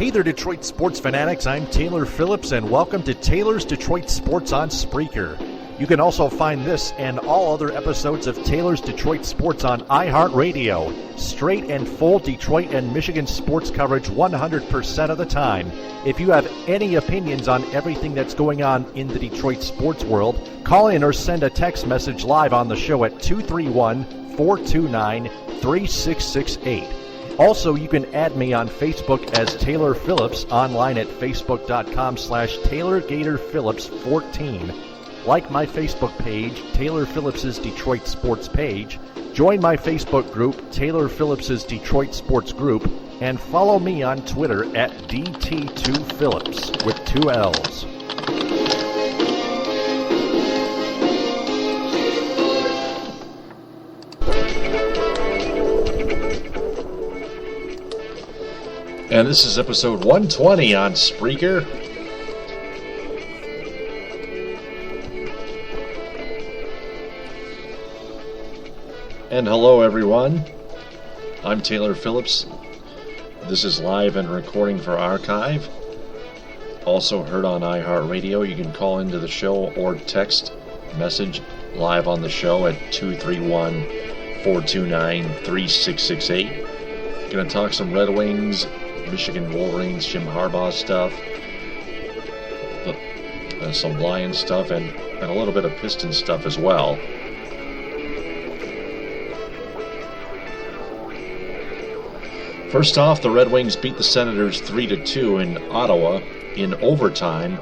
Hey there, Detroit sports fanatics. I'm Taylor Phillips, and welcome to Taylor's Detroit Sports on Spreaker. You can also find this and all other episodes of Taylor's Detroit Sports on iHeartRadio. Straight and full Detroit and Michigan sports coverage 100% of the time. If you have any opinions on everything that's going on in the Detroit sports world, call in or send a text message live on the show at 231-429-3668. Also, you can add me on Facebook as Taylor Phillips, online at facebook.com/TaylorGatorPhillips14. Like my Facebook page, Taylor Phillips's Detroit Sports page. Join my Facebook group, Taylor Phillips's Detroit Sports Group. And follow me on Twitter at DT2Phillips with 2 L's. And this is episode 120 on Spreaker. And hello, everyone. I'm Taylor Phillips. This is live and recording for archive. Also heard on iHeartRadio. You can call into the show or text message live on the show at 231-429-3668. Going to talk some Red Wings, Michigan Wolverines, Jim Harbaugh stuff, some Lions stuff, and a little bit of Pistons stuff as well. First off, the Red Wings beat the Senators 3-2 in Ottawa in overtime.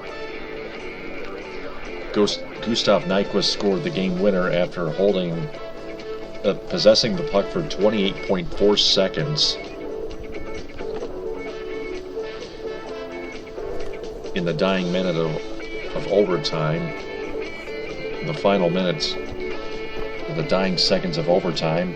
Gustav Nyquist scored the game winner after possessing the puck for 28.4 seconds. In the dying minute of overtime, the final minutes, the dying seconds of overtime,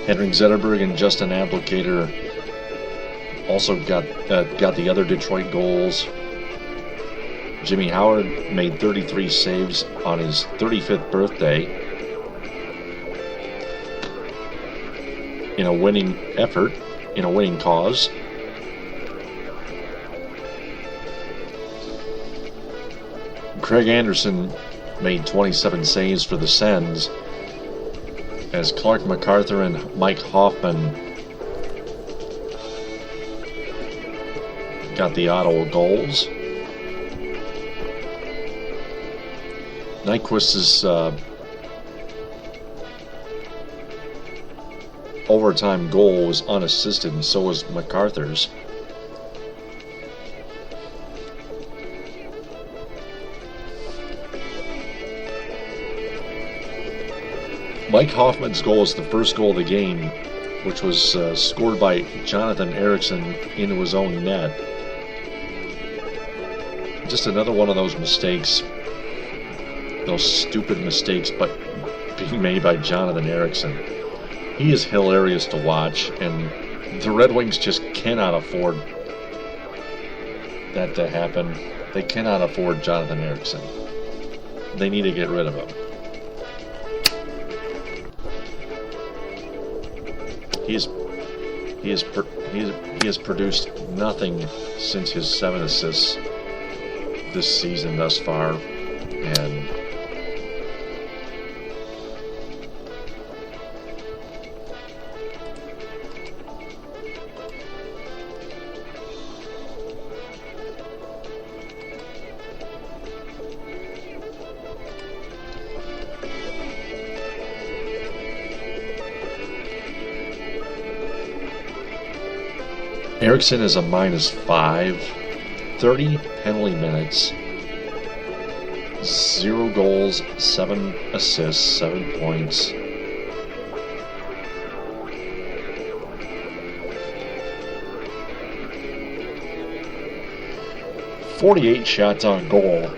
Henrik Zetterberg and Justin Applicator also got the other Detroit goals. Jimmy Howard made 33 saves on his 35th birthday in a winning effort, in a winning cause. Craig Anderson made 27 saves for the Sens, as Clark MacArthur and Mike Hoffman got the Ottawa goals. Nyquist's overtime goal was unassisted, and so was MacArthur's. Mike Hoffman's goal is the first goal of the game, which was scored by Jonathan Ericsson into his own net. Just another one of those mistakes, those stupid mistakes, but being made by Jonathan Ericsson. He is hilarious to watch, and the Red Wings just cannot afford that to happen. They cannot afford Jonathan Ericsson. They need to get rid of him. He has produced nothing since his 7 assists this season thus far, and Ericsson is a -5, 30 penalty minutes, 0 goals, 7 assists, 7 points. .48 shots on goal.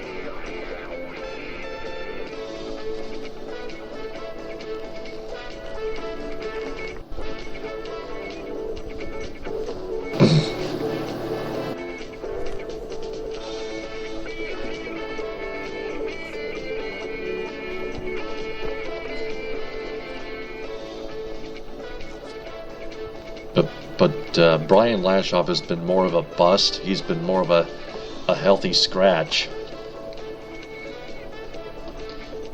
But Brian Lashoff has been more of a bust. He's been more of a healthy scratch.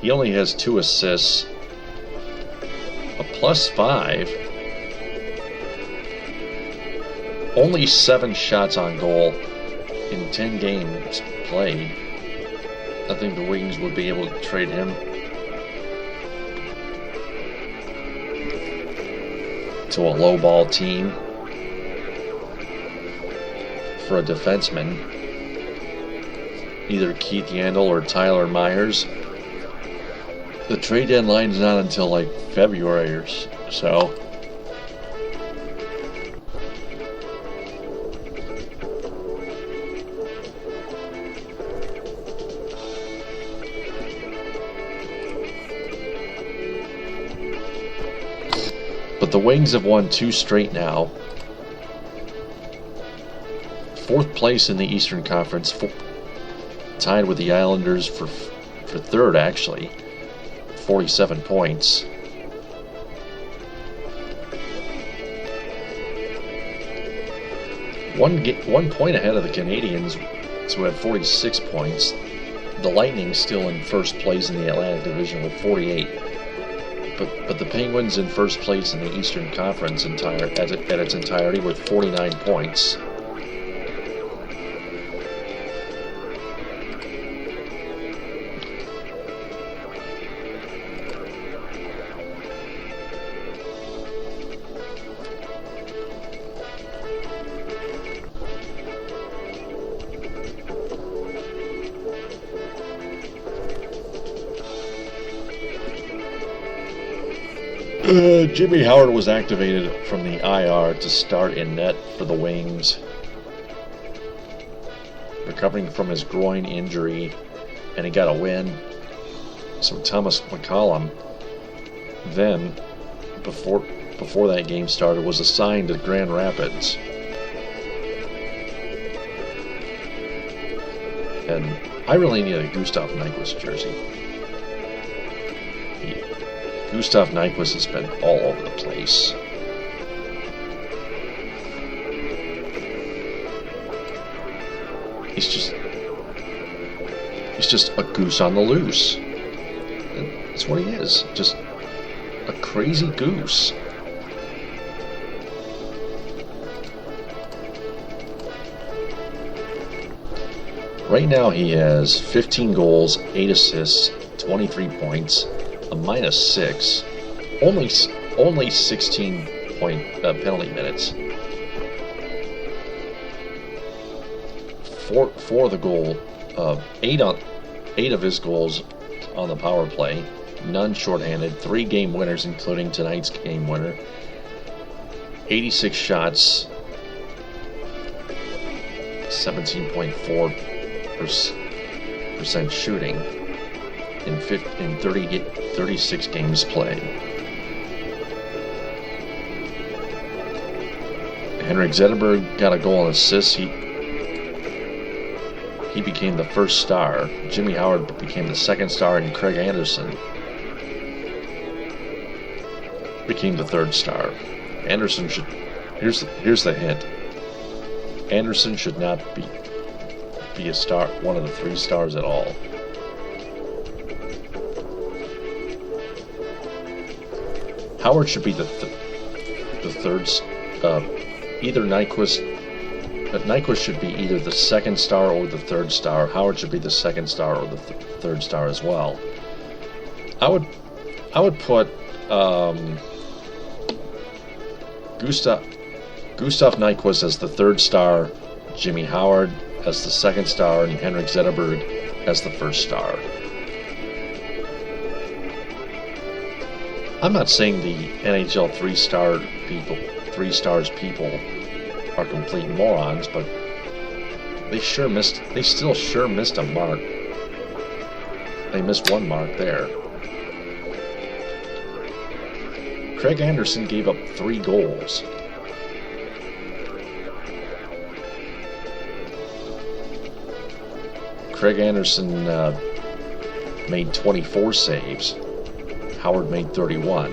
He only has 2 assists, a +5, only 7 shots on goal in 10 games played. I think the Wings would be able to trade him to a low-ball team for a defenseman, either Keith Yandel or Tyler Myers. The trade deadline is not until like February or so. But the Wings have won 2 straight now. 4th place in the Eastern Conference, tied with the Islanders for 3rd actually, 47 points. One point ahead of the Canadiens, who have 46 points. The Lightning still in first place in the Atlantic Division with 48. But the Penguins in first place in the Eastern Conference at its entirety with 49 points. Jimmy Howard was activated from the IR to start in net for the Wings, recovering from his groin injury, and he got a win. So Thomas McCollum, then, before that game started, was assigned to Grand Rapids. And I really need a Gustav Nyquist jersey. Gustav Nyquist has been all over the place. He's just a goose on the loose. And that's what he is. Just a crazy goose. Right now he has 15 goals, 8 assists, 23 points, a -6, only 16 point penalty minutes. For the goal, 8 of his goals on the power play, none shorthanded, 3 game winners including tonight's game winner, 86 shots, 17.4% shooting in 36 games played. Henrik Zetterberg got a goal and assist. He became the first star. Jimmy Howard became the second star, and Craig Anderson became the third star. Anderson should. Here's the hint. Anderson should not be a star, one of the 3 stars at all. Howard should be the third. Either Nyquist. Nyquist should be either the second star or the third star. Howard should be the second star or the third star as well. I would put Gustav Nyquist as the third star, Jimmy Howard as the second star, and Henrik Zetterberg as the first star. I'm not saying the NHL 3 stars people are complete morons, but they still sure missed a mark. They missed one mark there. Craig Anderson gave up 3 goals. Craig Anderson made 24 saves. Howard made 31.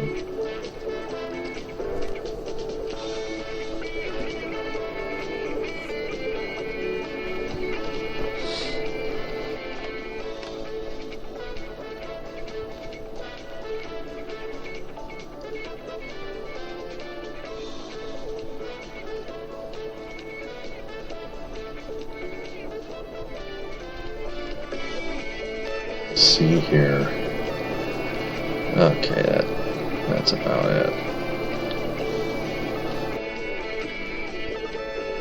see here. Okay, that's about it.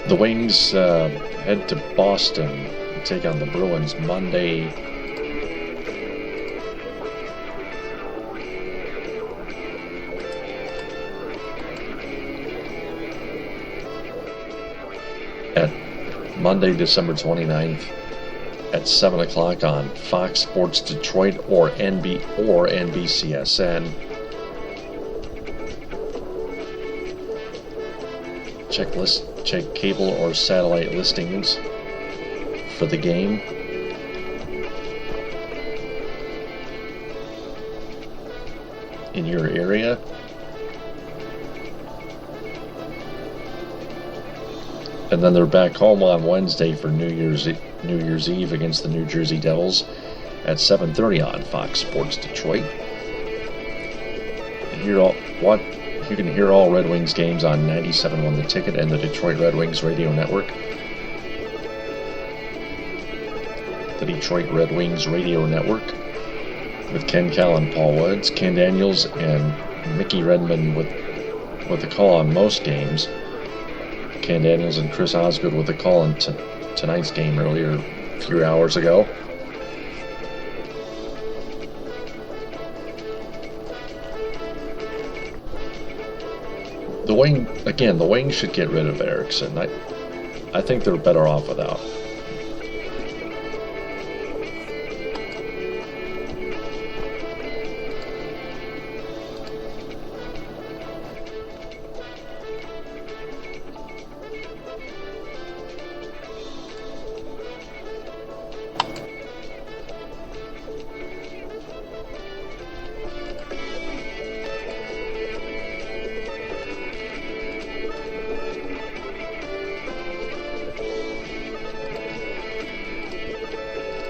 The Wings head to Boston to take on the Bruins Monday. Monday, December 29th at 7 o'clock on Fox Sports Detroit or NBCSN. Check cable or satellite listings for the game. In your area. And then they're back home on Wednesday for New Year's Eve against the New Jersey Devils at 7:30 on Fox Sports Detroit. You can hear all Red Wings games on 97.1 The Ticket and the Detroit Red Wings radio network. The Detroit Red Wings radio network with Ken Cal and Paul Woods, Ken Daniels and Mickey Redmond with the call on most games. Ken Daniels and Chris Osgood with the call in tonight's game earlier a few hours ago. The Wings should get rid of Eriksson. I think they're better off without.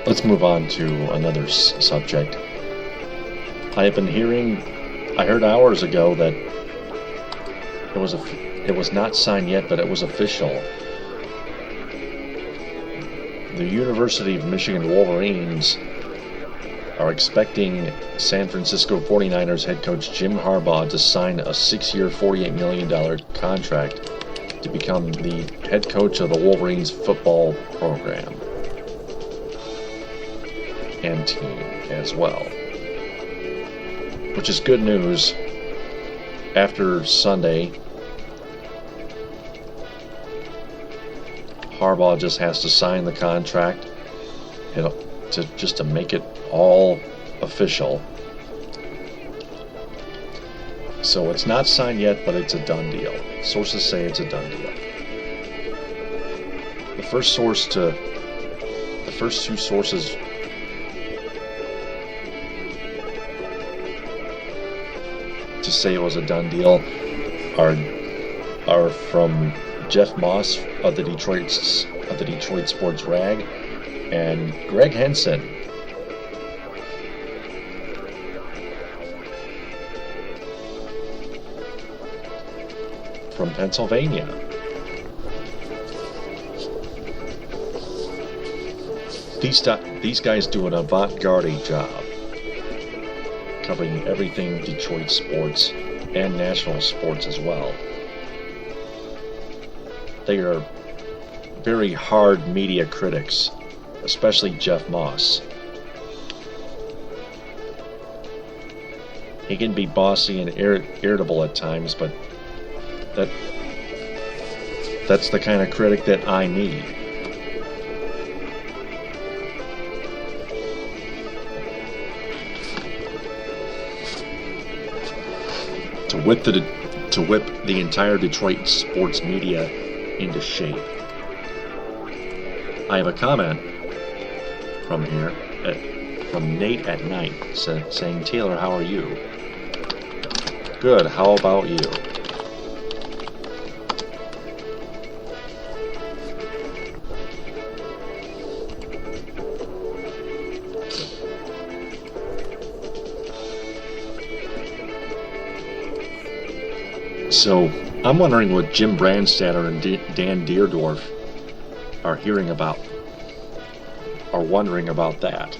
Let's move on to another subject. I heard hours ago that it was not signed yet, but it was official. The University of Michigan Wolverines are expecting San Francisco 49ers head coach Jim Harbaugh to sign a 6-year, $48 million contract to become the head coach of the Wolverines football program and team as well, which is good news. After Sunday, Harbaugh just has to sign the contract to make it all official. So it's not signed yet, but it's a done deal. Sources say it's a done deal. The first two sources to say it was a done deal are from Jeff Moss of the Detroit Sports Rag and Greg Henson from Pennsylvania. These guys do an avant-garde job covering everything Detroit sports and national sports as well. They are very hard media critics, especially Jeff Moss. He can be bossy and irritable at times, but that's the kind of critic that I need. To whip the entire Detroit sports media into shape. I have a comment from here from Nate at Night saying, "Taylor, how are you?" Good. How about you? So, I'm wondering what Jim Brandstatter and Dan Deerdorf are wondering about that.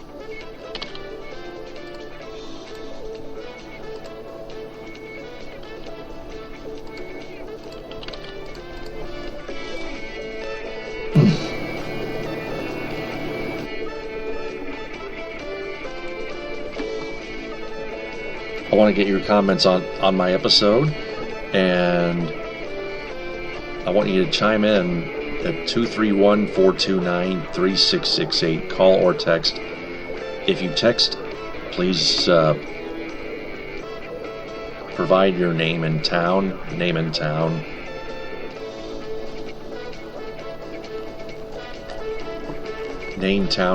I want to get your comments on my episode, and I want you to chime in at 231-429-3668. Call or text. If you text, please provide your name and town. Name, town,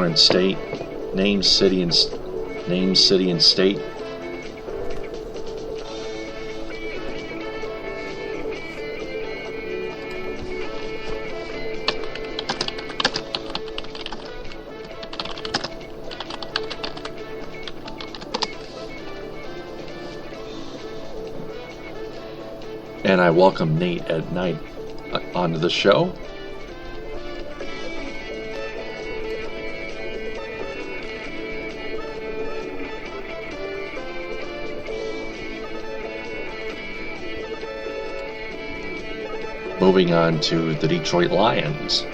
and state. Name, city, and state. And I welcome Nate at night onto the show. Moving on to the Detroit Lions.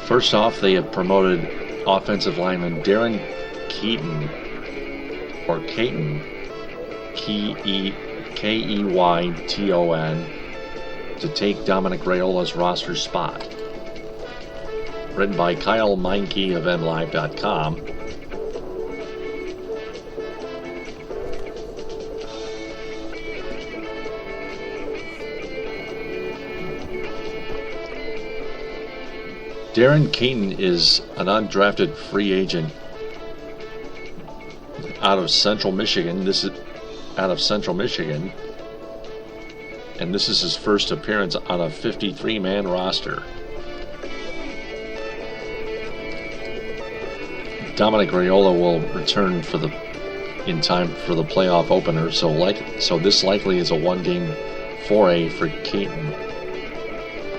First off, they have promoted offensive lineman Darren Keaton, or Keyton, Keyton, to take Dominic Raiola's roster spot. Written by Kyle Meinke of MLive.com. Darren Keaton is an undrafted free agent out of Central Michigan. And this is his first appearance on a 53-man roster. Dominic Raiola will return in time for the playoff opener, so this likely is a one-game foray for Keaton.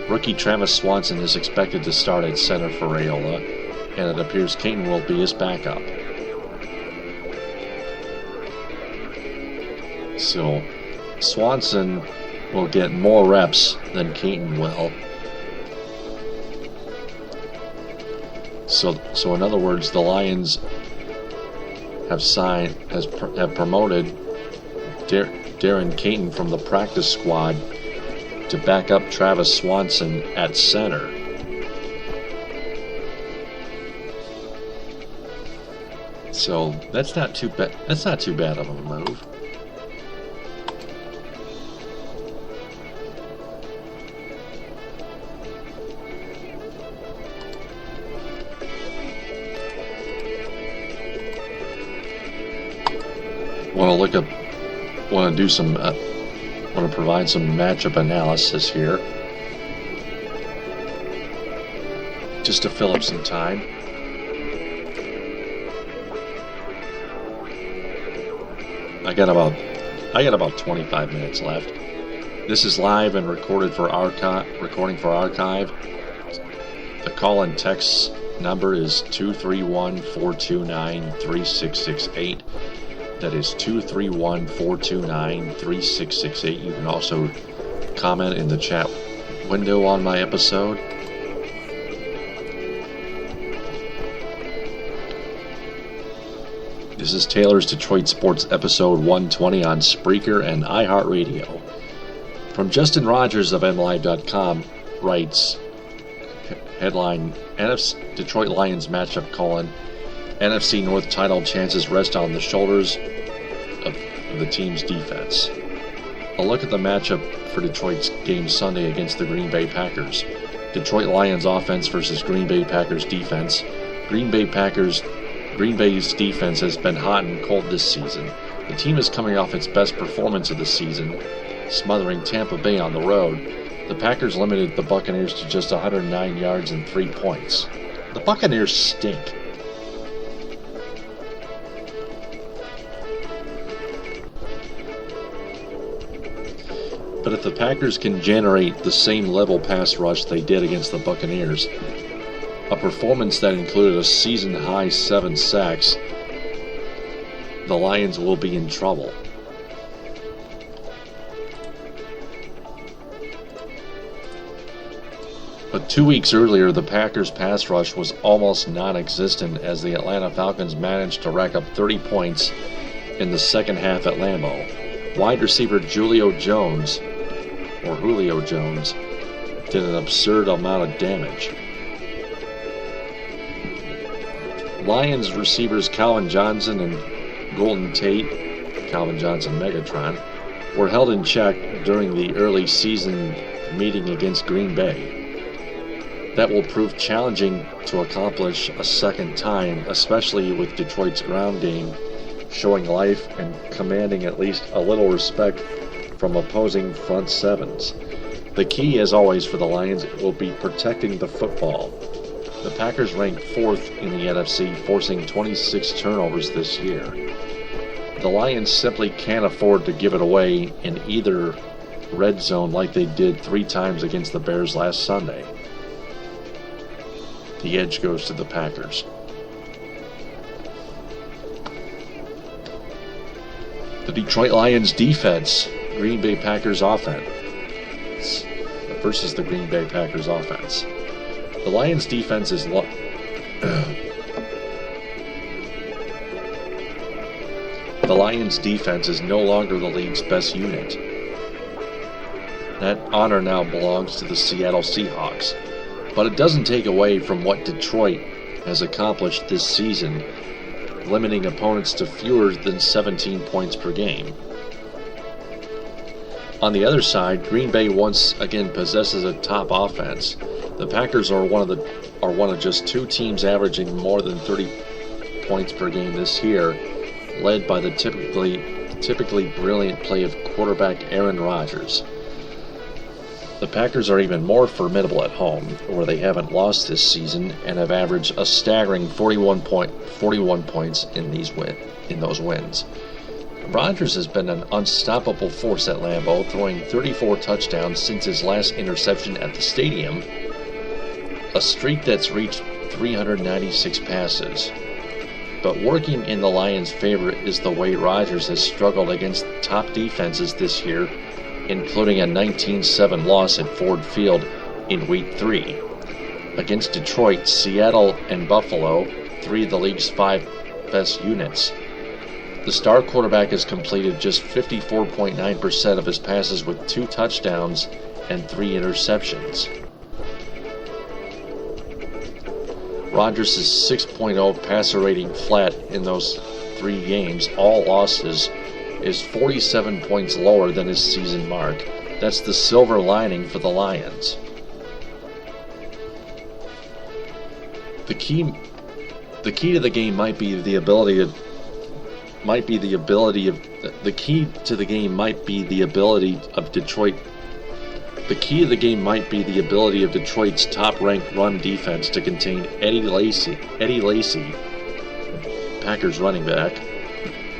Rookie Travis Swanson is expected to start at center for Raiola, and it appears Keaton will be his backup. So Swanson will get more reps than Keaton will. So in other words, the Lions have promoted Darren Keaton from the practice squad to back up Travis Swanson at center. So that's not too bad. That's not too bad of a move. Want to provide some matchup analysis here, just to fill up some time. I got about 25 minutes left. This is live and recording for archive. The call and text number is 231-429-3668. That is 231-429-3668. You can also comment in the chat window on my episode. This is Taylor's Detroit Sports episode 120 on Spreaker and iHeartRadio. From Justin Rogers of MLive.com writes, headline, Detroit Lions matchup : NFC North title chances rest on the shoulders of the team's defense. A look at the matchup for Detroit's game Sunday against the Green Bay Packers. Detroit Lions offense versus Green Bay Packers defense. Green Bay's defense has been hot and cold this season. The team is coming off its best performance of the season, smothering Tampa Bay on the road. The Packers limited the Buccaneers to just 109 yards and 3 points. The Buccaneers stink. But if the Packers can generate the same level pass rush they did against the Buccaneers, a performance that included a season-high 7 sacks, the Lions will be in trouble. But 2 weeks earlier, the Packers' pass rush was almost non-existent as the Atlanta Falcons managed to rack up 30 points in the second half at Lambeau. Wide receiver Julio Jones did an absurd amount of damage. Lions receivers Calvin Johnson and Golden Tate, Calvin Johnson Megatron, were held in check during the early season meeting against Green Bay. That will prove challenging to accomplish a second time, especially with Detroit's ground game showing life and commanding at least a little respect from opposing front sevens. The key, as always, for the Lions will be protecting the football. The Packers ranked 4th in the NFC, forcing 26 turnovers this year. The Lions simply can't afford to give it away in either red zone like they did 3 times against the Bears last Sunday. The edge goes to the Packers. The Detroit Lions defense, Green Bay Packers offense versus the Green Bay Packers offense. The Lions defense is the Lions defense is no longer the league's best unit. That honor now belongs to the Seattle Seahawks. But it doesn't take away from what Detroit has accomplished this season, limiting opponents to fewer than 17 points per game. On the other side, Green Bay once again possesses a top offense. The Packers are one of just 2 teams averaging more than 30 points per game this year, led by the typically brilliant play of quarterback Aaron Rodgers. The Packers are even more formidable at home, where they haven't lost this season and have averaged a staggering 41 points in those wins. Rodgers has been an unstoppable force at Lambeau, throwing 34 touchdowns since his last interception at the stadium, a streak that's reached 396 passes. But working in the Lions' favor is the way Rodgers has struggled against top defenses this year, including a 19-7 loss at Ford Field in Week 3. Against Detroit, Seattle, and Buffalo, 3 of the league's 5 best units. The star quarterback has completed just 54.9% of his passes with 2 touchdowns and 3 interceptions. Rodgers' 6.0 passer rating flat in those 3 games, all losses, is 47 points lower than his season mark. That's the silver lining for the Lions. The key to the game might be the ability of Detroit. The key to the game might be the ability of Detroit's top-ranked run defense to contain Eddie Lacy, Packers running back,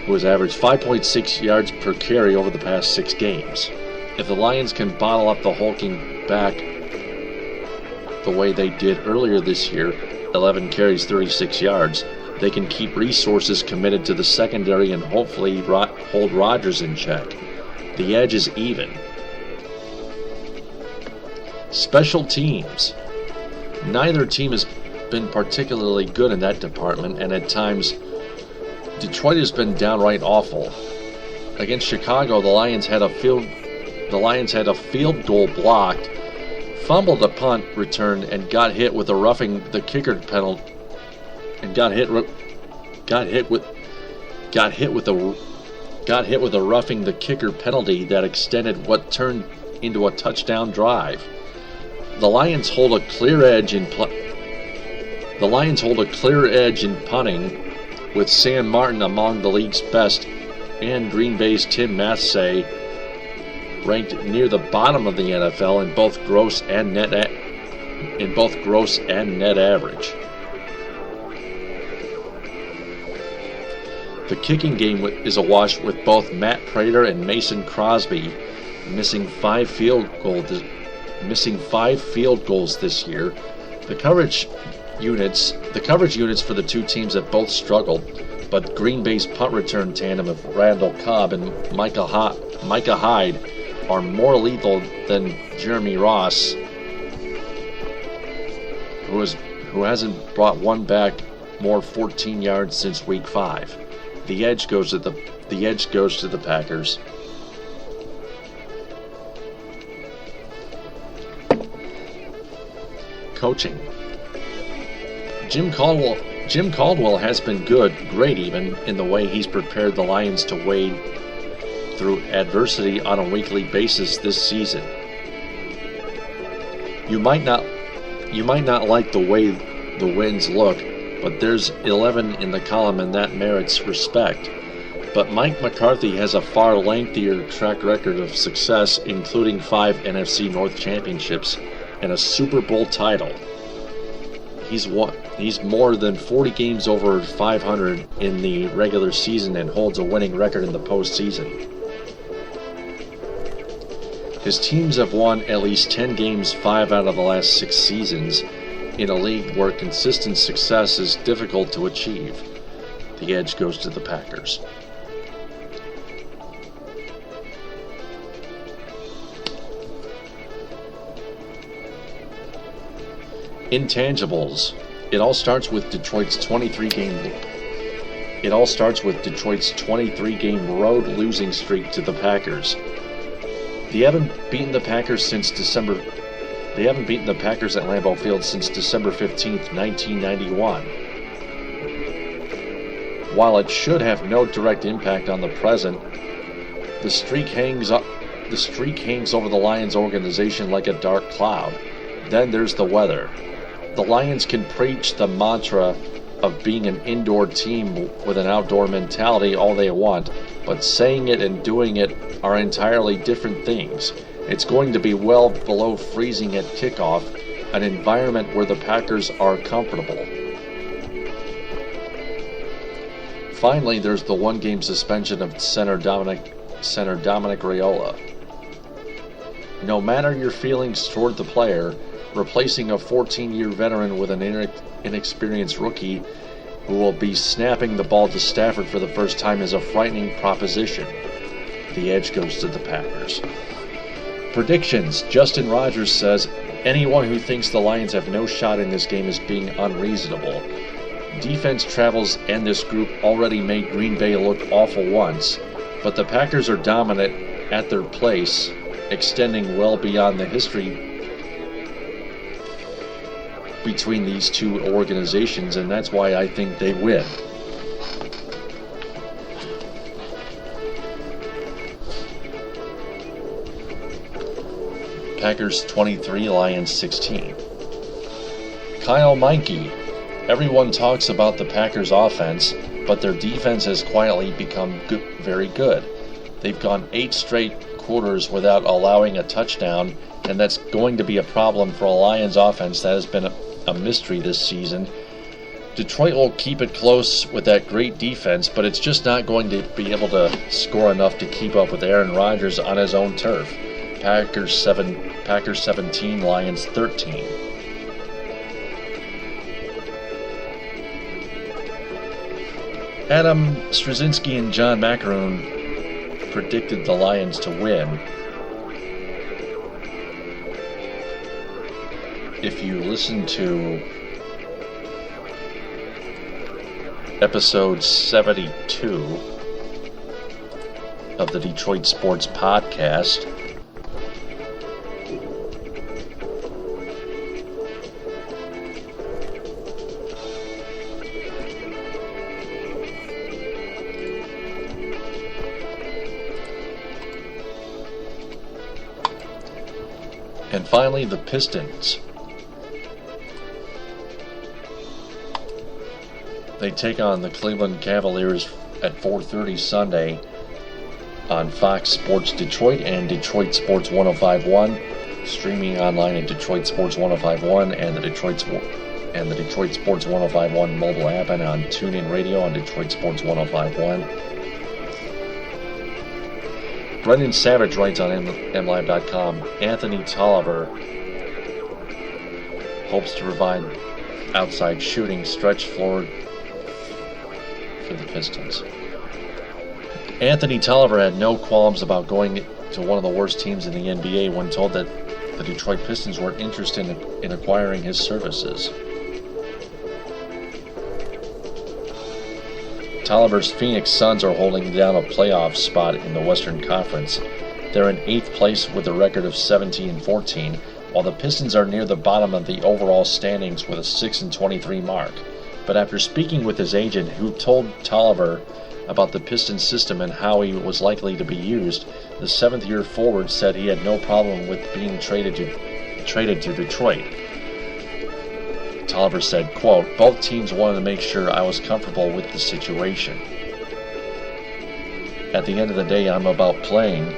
who has averaged 5.6 yards per carry over the past 6 games. If the Lions can bottle up the hulking back the way they did earlier this year, 11 carries, 36 yards, they can keep resources committed to the secondary and hopefully hold Rodgers in check. The edge is even. Special teams. Neither team has been particularly good in that department, and at times Detroit has been downright awful. Against Chicago, the Lions had a field goal blocked, fumbled a punt return, and got hit with a roughing the kicker penalty. And got hit with a roughing the kicker penalty that extended what turned into a touchdown drive. The Lions hold a clear edge in punting, with Sam Martin among the league's best, and Green Bay's Tim Massey ranked near the bottom of the NFL in both gross and net average. The kicking game is awash with both Matt Prater and Mason Crosby missing 5 field goals this year. The coverage units for the 2 teams have both struggled, but Green Bay's punt return tandem of Randall Cobb and Micah Hyde are more lethal than Jeremy Ross who hasn't brought one back more 14 yards since week 5. The edge goes to the Packers. Coaching. Jim Caldwell has been great even, in the way he's prepared the Lions to wade through adversity on a weekly basis this season. You might not like the way the wins look, but there's 11 in the column and that merits respect. But Mike McCarthy has a far lengthier track record of success, including 5 NFC North Championships and a Super Bowl title. He's more than 40 games over 500 in the regular season and holds a winning record in the postseason. His teams have won at least 10 games 5 out of the last 6 seasons in a league where consistent success is difficult to achieve. The edge goes to the Packers. Intangibles. It all starts with Detroit's 23-game road losing streak to the Packers. They haven't beaten the Packers at Lambeau Field since December 15th, 1991. While it should have no direct impact on the present, the streak hangs over the Lions organization like a dark cloud. Then there's the weather. The Lions can preach the mantra of being an indoor team with an outdoor mentality all they want, but saying it and doing it are entirely different things. It's going to be well below freezing at kickoff, an environment where the Packers are comfortable. Finally, there's the one-game suspension of center Dominic Raiola. No matter your feelings toward the player, replacing a 14-year veteran with an inexperienced rookie who will be snapping the ball to Stafford for the first time is a frightening proposition. The edge goes to the Packers. Predictions. Justin Rogers says, anyone who thinks the Lions have no shot in this game is being unreasonable. Defense travels and this group already made Green Bay look awful once, but the Packers are dominant at their place, extending well beyond the history between these two organizations, and that's why I think they win. Packers 23, Lions 16. Kyle Meinke. Everyone talks about the Packers offense, but their defense has quietly become very good. They've gone 8 straight quarters without allowing a touchdown, and that's going to be a problem for a Lions offense that has been a mystery this season. Detroit will keep it close with that great defense, but it's just not going to be able to score enough to keep up with Aaron Rodgers on his own turf. Packers 17, Lions 13. Adam Straczynski and John Macaroon predicted the Lions to win. If you listen to episode 72 of the Detroit Sports Podcast, and finally the Pistons. They take on the Cleveland Cavaliers at 4:30 Sunday on Fox Sports Detroit and Detroit Sports 105.1, streaming online at Detroit Sports 105.1 and the Detroit Sports 105.1 mobile app, and on TuneIn Radio on Detroit Sports 105.1. Brendan Savage writes on MLive.com, Anthony Tolliver hopes to provide outside shooting stretch forward for the Pistons. Anthony Tolliver had no qualms about going to one of the worst teams in the NBA when told that the Detroit Pistons were interested in acquiring his services. Tolliver's Phoenix Suns are holding down a playoff spot in the Western Conference. They're in 8th place with a record of 17-14, while the Pistons are near the bottom of the overall standings with a 6-23 mark. But after speaking with his agent, who told Tolliver about the Pistons system and how he was likely to be used, the 7th-year forward said he had no problem with being traded to Detroit. Tolliver said, quote, "Both teams wanted to make sure I was comfortable with the situation. At the end of the day, I'm about playing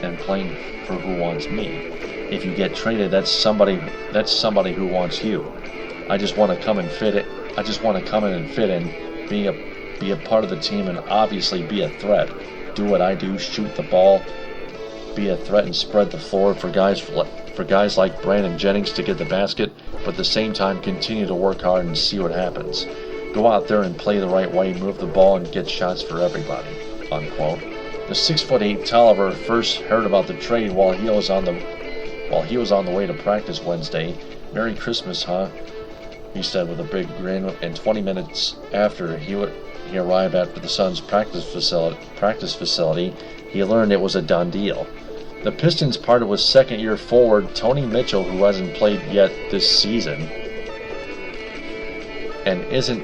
and playing for who wants me. If you get traded, that's somebody who wants you. I just want to come and fit it. I just want to come in and fit in, be a part of the team, and obviously be a threat. Do what I do, shoot the ball, be a threat, and spread the floor for guys like Brandon Jennings to get the basket, but at the same time continue to work hard and see what happens. Go out there and play the right way, move the ball, and get shots for everybody," unquote. The 6'8" Tolliver first heard about the trade while he was on the way to practice Wednesday. "Merry Christmas, huh?" he said with a big grin, and 20 minutes after he arrived at the Suns' practice facility, he learned it was a done deal. The Pistons parted with 2nd-year forward Tony Mitchell, who hasn't played yet this season and isn't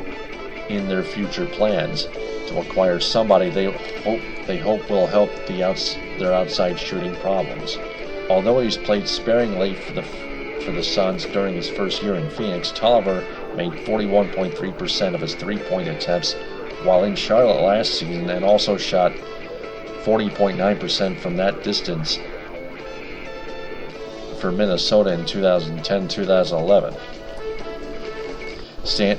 in their future plans to acquire somebody they hope will help their outside shooting problems. Although he's played sparingly for the Suns during his first year in Phoenix, Tolliver made 41.3% of his three-point attempts while in Charlotte last season, and also shot 40.9% from that distance for Minnesota in 2010-2011.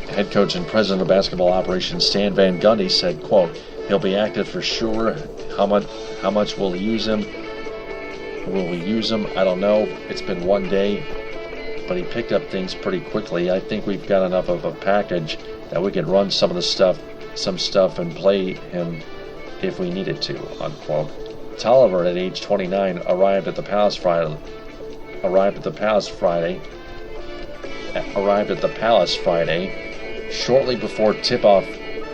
Head coach and president of basketball operations Stan Van Gundy said, quote, "He'll be active for sure. How much will we use him? I don't know. It's been one day, but he picked up things pretty quickly. I think we've got enough of a package that we could run some stuff and play him if we needed to," unquote. Tolliver, at age 29, arrived at the Palace Friday, shortly before tip-off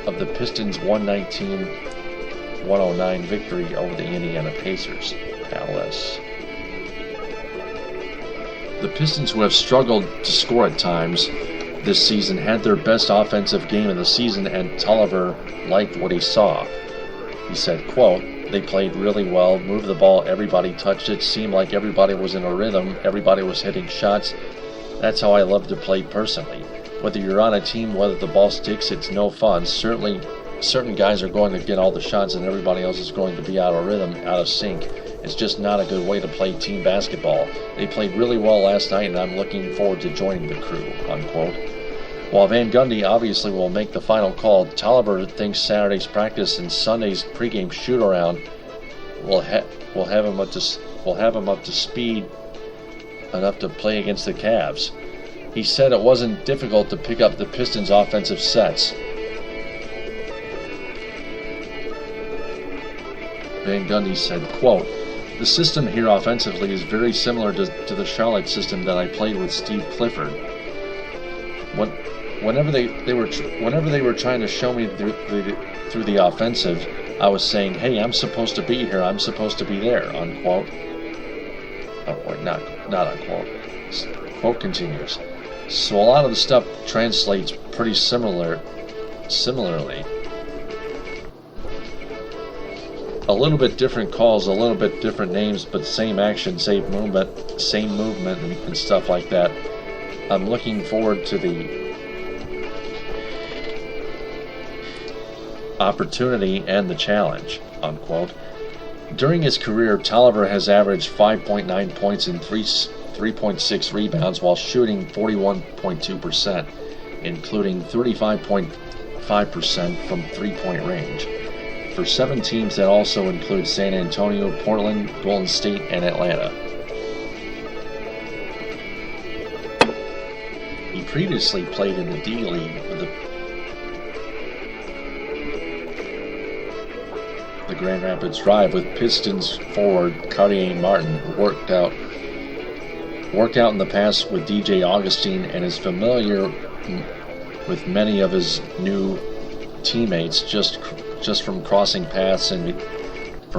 of the Pistons' 119-109 victory over the Indiana Pacers. Palace. The Pistons, who have struggled to score at times this season, had their best offensive game of the season, and Tolliver liked what he saw. He said, quote, "They played really well, moved the ball, everybody touched it, seemed like everybody was in a rhythm, everybody was hitting shots. That's how I love to play personally. Whether you're on a team, whether the ball sticks, it's no fun. Certainly, certain guys are going to get all the shots and everybody else is going to be out of rhythm, out of sync. It's just not a good way to play team basketball. They played really well last night, and I'm looking forward to joining the crew," unquote. While Van Gundy obviously will make the final call, Tolliver thinks Saturday's practice and Sunday's pregame shoot-around will have him up to speed enough to play against the Cavs. He said it wasn't difficult to pick up the Pistons' offensive sets. Van Gundy said, quote, "The system here offensively is very similar to the Charlotte system that I played with Steve Clifford. Whenever they were trying to show me through the offensive, I was saying, hey, I'm supposed to be here, I'm supposed to be there," unquote. Oh, wait, not unquote. Quote continues. So a lot of the stuff translates pretty similarly. A little bit different calls, a little bit different names, but same action, same movement, and stuff like that. I'm looking forward to the opportunity and the challenge," unquote. During his career, Tolliver has averaged 5.9 points and 3.6 rebounds while shooting 41.2%, including 35.5% from three-point range, for 7 teams that also include San Antonio, Portland, Golden State, and Atlanta. He previously played in the D-League with the Grand Rapids Drive with Pistons forward Cartier Martin, who worked out in the past with DJ Augustine and is familiar with many of his new teammates just from crossing paths in the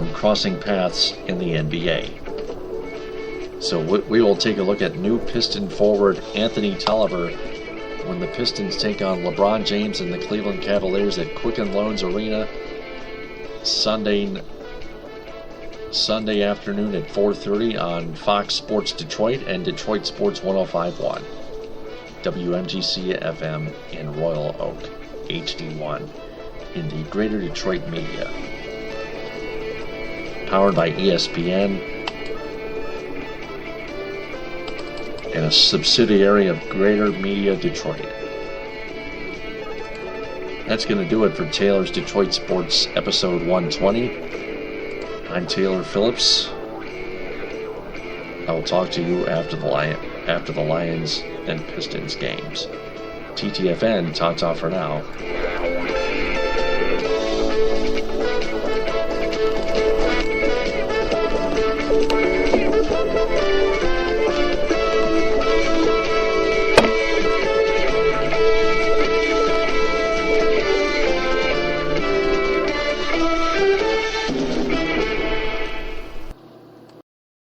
NBA. So we will take a look at new Piston forward Anthony Tolliver when the Pistons take on LeBron James and the Cleveland Cavaliers at Quicken Loans Arena Sunday afternoon at 4:30 on Fox Sports Detroit and Detroit Sports 105.1, WMGC FM in Royal Oak, HD1 in the Greater Detroit Media. Powered by ESPN and a subsidiary of Greater Media Detroit. That's going to do it for Taylor's Detroit Sports episode 120. I'm Taylor Phillips. I will talk to you after the Lions and Pistons games. TTFN, ta-ta for now.